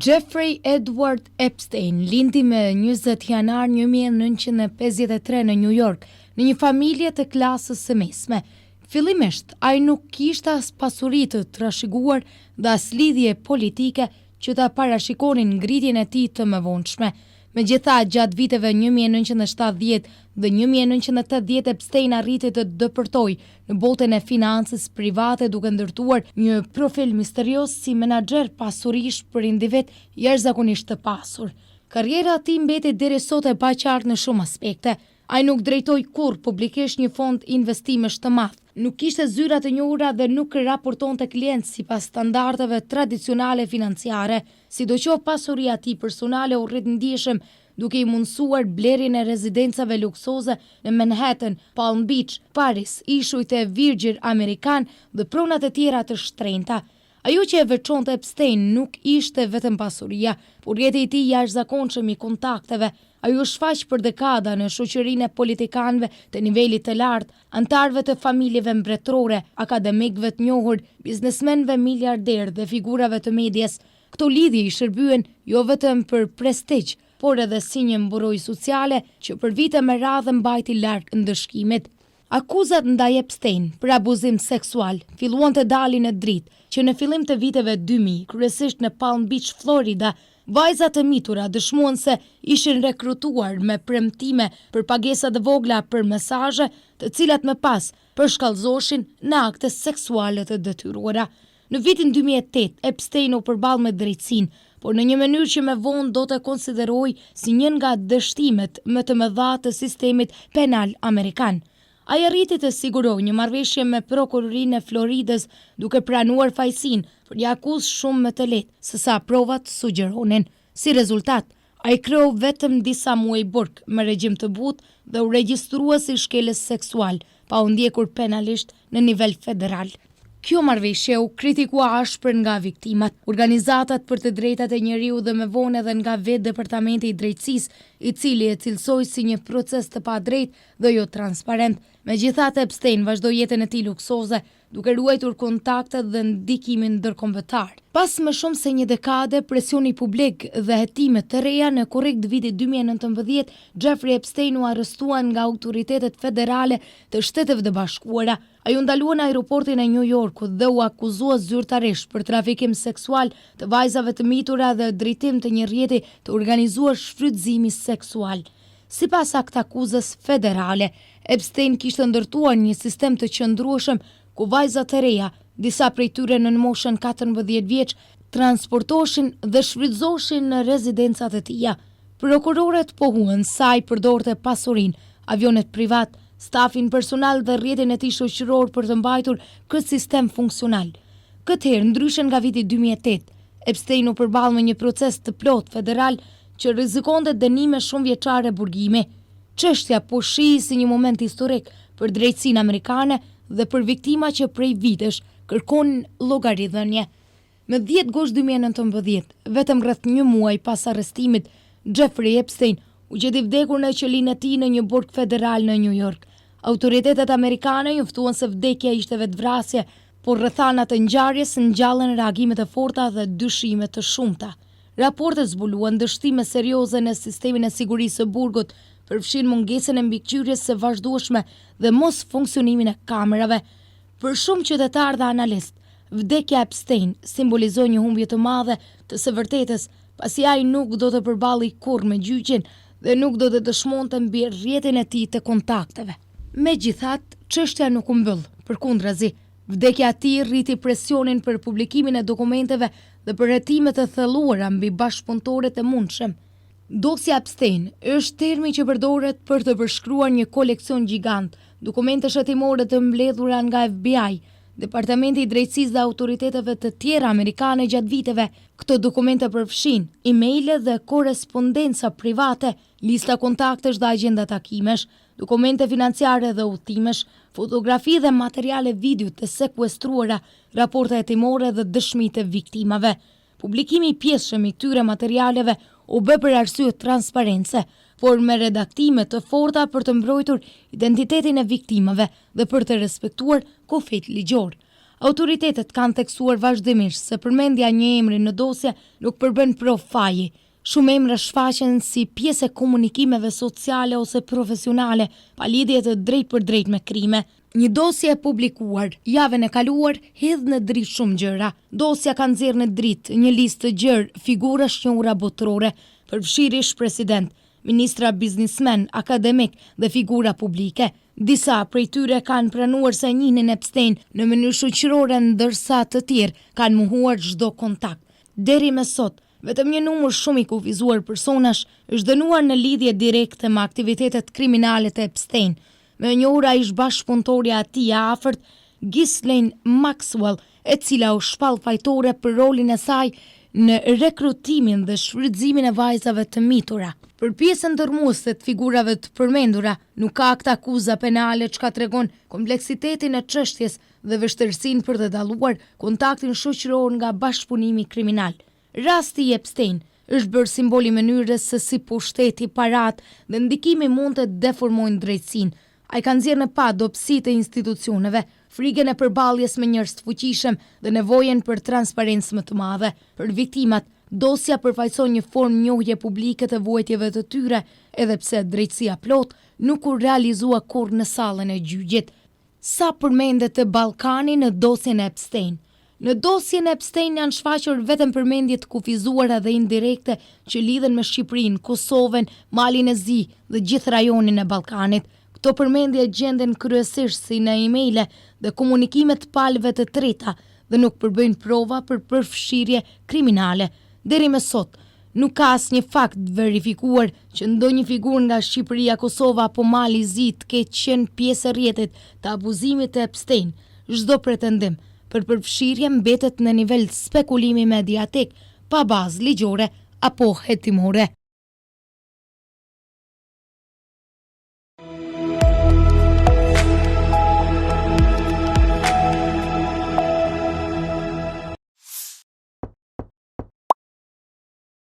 Jeffrey Edward Epstein lindi me 20 janar 1953 në New York, në një familje të klasës së mesme. Fillimisht, ai nuk kishte as pasuri të trashëguar dhe as lidhje politike që ta parashikonin ngritjen e tij të mëvonshme. Megjithatë, gjatë viteve 1970 dhe 1980 Epstein arriti të dëpërtoj në botën e financës private duke ndërtuar një profil misterios si menaxher pasurish për individ jashtëzakonisht të pasur. Karriera e tij mbeti deri sot e paqartë në shumë aspekte. Ai nuk drejtoi kurrë publikisht një fond investimesh të madh, nuk kishte zyra të njohura dhe nuk raportonte klientë sipas standardeve tradicionale financiare, sidoqoftë pasuria e tij personale u rrit ndjeshëm duke i mundsuar blerjen e rezidencave luksoze në Manhattan, Palm Beach, Paris, ishujt e Virgin Amerikan dhe pronat e tjera të shtrenjta. Ajo që e veçonte Epstein nuk ishte vetëm pasuria, por jeti i tij jashtëzakonshëm i kontakteve. Ai u shfaq për dekada në shoqërinë e politikanëve të nivelit të lartë, antarëve të familjeve mbretërore, akademikëve të njohur, biznesmenëve miliarderë dhe figurave të medias. Këto lidhje i shërbyen jo vetëm për prestigj, por edhe si një mburojë sociale që për vite me radhë mbajti larg ndëshkimit. Akuzat ndaj Epstein për abuzim seksual filluan të dalin në dritë që në fillim të viteve 2000, kryesisht në Palm Beach, Florida, vajzat e mitura dëshmuan se ishin rekrutuar me premtime për pagesa të vogla për mesazhe, të cilat më pas përshkallëzoshin në akte seksuale të detyruara. Në vitin 2008, Epstein u përball me drejtësinë, por në një mënyrë që më vonë do të konsideroj si një nga dështimet më të mëdha të sistemit penal amerikan. Ai arriti të sigurojë një marrëveshje me prokurorinë e Floridës duke pranuar fajësinë për një akuzë shumë më të lehtë se sa provat sugjeronin. Si rezultat, ai kreu vetëm disa muaj burg me regjim të butë dhe u regjistrua si shkelës seksual, pa u ndjekur penalisht në nivel federal. Kjo marrëveshje u kritikua ashpër nga viktimat, organizatat për të drejtat e njeriut dhe më vonë edhe nga vetë Departamenti i Drejtësisë, i cili e cilsoi si një proces të padrejtë dhe jo transparent. Megjithatë, Epstein vazhdoi jetën e tij luksoze, duke ruajtur kontaktet dhe ndikimin ndërkombëtar. Pas më shumë se një dekade, presioni publik dhe hetimet të reja në korrikt vitit 2019, Jeffrey Epstein u arrestuan nga autoritetet federale të Shteteve të Bashkuara. Ai u ndalua në aeroportin e New Yorkut dhe u akuzua zyrtarisht për trafikim seksual të vajzave të mitura dhe drejtim të një rrjeti të organizuar shfrytëzimi seksual. Sipas akuzës federale, Epstein kishte ndërtuar një sistem të qëndrueshëm ku vajzat e reja, disa prej tyre në moshën 14 vjeç, transportoshin dhe shfrytëzoheshin në rezidencat e tija. Prokurorët pohuan se ai përdorte pasurinë, avionet privat, stafin personal dhe rrjetin e tij shoqëror për të mbajtur këtë sistem funksional. Këtëherë, ndryshe nga viti 2008, Epstein u përball me një proces të plotë federal që rrezikonte dënime shumë vjeçare burgimi. Çështja po shihi si një moment historik për drejtësinë amerikane dhe për viktima që prej vitesh kërkonin llogaridhënie. Në 10 gusht 2019, vetëm rreth një muaj pas arrestimit, Jeffrey Epstein u gjeti vdekur në qelinë e tij në një burg federal në New York. Autoritetet amerikane njoftuan se vdekja ishte vetvrasje, por rrethanat e ngjarjes ngjallën reagime të forta dhe dyshime të shumta. Raportet zbuluan dështime serioze në sistemin e sigurisë së burgut, përfshin mungesën e mbikëqyrjes së vazhdueshme dhe mos funksionimin e kamerave. Për shumë qytetarë dhe analistë, vdekja e Epstein simbolizoi një humbje të madhe të së vërtetës, pasi ai nuk do të përballej kurrë me gjyqin dhe nuk do të dëshmonte mbi rrjetin e tij të kontakteve. Megjithatë, çështja nuk u mbyll, përkundrazi. Vdekja e tij rriti presionin për publikimin e dokumenteve dhe për hetime të thelluara mbi bashkëpunëtorët e mundshëm. Dosja Epstein është termi që përdoret për të përshkruar një koleksion gjigant, dokumentesh hetimore të mbledhura nga FBI, Departamenti i Drejtësisë dhe autoriteteve të tjera amerikane gjatë viteve. Këto dokumente përfshin emailë dhe korrespondenca private, lista kontaktesh dhe agjenda takimesh, dokumente financiare dhe udhëtimesh, fotografi dhe materiale video të sekuestruara, raporte hetimore dhe dëshmi të viktimave. Publikimi i pjesëshëm i këtyre materialeve u bë për arsye transparence, por me redaktime të forta për të mbrojtur identitetin e viktimave dhe për të respektuar kufit ligjor. Autoritetet kanë theksuar vazhdimisht se përmendja një emri në dosje nuk përbën provë faji. Shumë emra shfaqen si pjesë e komunikimeve sociale ose profesionale, pa lidhje të drejtë për drejtë me krime. Një dosje e publikuar javën e kaluar hedh në dritë shumë gjëra. Dosja ka nxjerrë në dritë një listë të gjerë figura shnjohura botërore, përfshirë ish president, ministra, biznismen, akademik dhe figura publike. Disa prej tyre kanë pranuar se njihnin Epstein në mënyrë shoqërore, ndërsa të tjerë kanë mohuar çdo kontakt. Deri më sot, vetëm një numër shumë i kufizuar personash është dënuar në lidhje direkte me aktivitetet kriminale të Epstein. Me njëra ish bashkëpunëtorja e tij e afërt, Ghislaine Maxwell, e cila u shpall fajtore për rolin e saj në rekrutimin dhe shfrytëzimin e vajzave të mitura. Për pjesën dërmuese të figurave të përmendura, nuk ka akt akuza penale, çka tregon kompleksitetin e çështjes dhe vështirësinë për të dalluar kontaktin shoqëror nga bashkëpunimi kriminal. Rasti i Epstein është bërë simbol i mënyrës se si pushteti, parat dhe ndikimi mund të deformojnë drejtësinë. Ai ka nxjerrë në pa dobësitë e institucioneve, frikën e përballjes me njerëz të fuqishëm dhe nevojën për transparencë më të madhe. Për viktimat, dosja përfaqëson një formë njohje publike të vuajtjeve të tyre, edhe pse drejtësia plot nuk u realizua kurrë në sallën e gjyqit. Sa përmendet të Ballkani në dosjen e Epstein? Në dosjen e Epstein janë shfaqur vetëm përmendje të kufizuara dhe indirekte që lidhen me Shqipërinë, Kosovën, Malin e Zi dhe gjithë rajonin e Ballkanit. Këto përmendje gjenden kryesisht si në emaile dhe komunikime të palëve të treta dhe nuk përbëjnë prova për përfshirje kriminale. Deri më sot, nuk ka asnjë fakt verifikuar që ndonjë figurë nga Shqipëria, Kosova apo Mali i Zi të ketë qenë pjesë e rrjetit të abuzimit të Epstein. Çdo pretendim për përfshirje mbetet në nivel spekulimi mediatik, pa bazë ligjore apo hetimore.